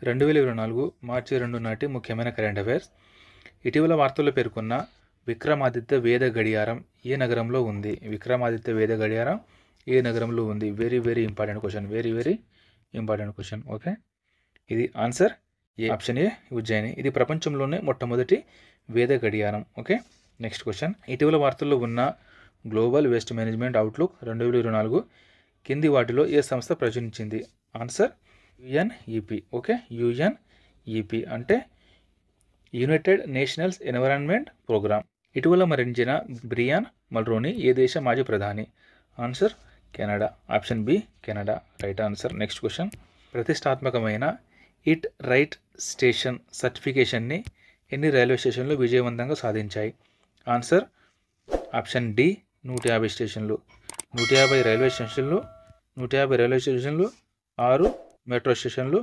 2024 మార్చి 2 నాటి ముఖ్యమైన current affairs. ఇటీవల వార్తల్లో పేర్కొన్న విక్రమాదిత్య వేద గడియారం ఏ నగరంలో ఉంది? విక్రమాదిత్య వేద గడియారం ఏ నగరంలో ఉంది? Very important question. ఓకే, ఇది answer A, option A Ujjain. ఇది ప్రపంచంలోనే మొట్టమొదటి వేద గడియారం. Okay, next question. ఇటీవల వార్తల్లో ఉన్న గ్లోబల్ వేస్ట్ మేనేజ్మెంట్ అవుట్లుక్ 2024 కింది వాటిలో ఏ సంస్థ ప్రచురించింది? Answer UNEP. ఓకే, యుఎన్ఈపి అంటే యునైటెడ్ నేషనల్స్ ఎన్విరాన్మెంట్ ప్రోగ్రామ్. ఇటీవల మరణించిన బ్రియాన్ మల్రోనీ ఏ దేశ మాజీ ప్రధాని? Answer Canada. Option B Canada, right answer. Next question. ప్రతిష్టాత్మకమైన ఇట్ రైట్ స్టేషన్ సర్టిఫికేషన్ని ఎన్ని రైల్వే స్టేషన్లు విజయవంతంగా సాధించాయి? ఆన్సర్ ఆప్షన్ డి 150 స్టేషన్లు. 150 రైల్వే స్టేషన్లు, 6 మెట్రో స్టేషన్లు,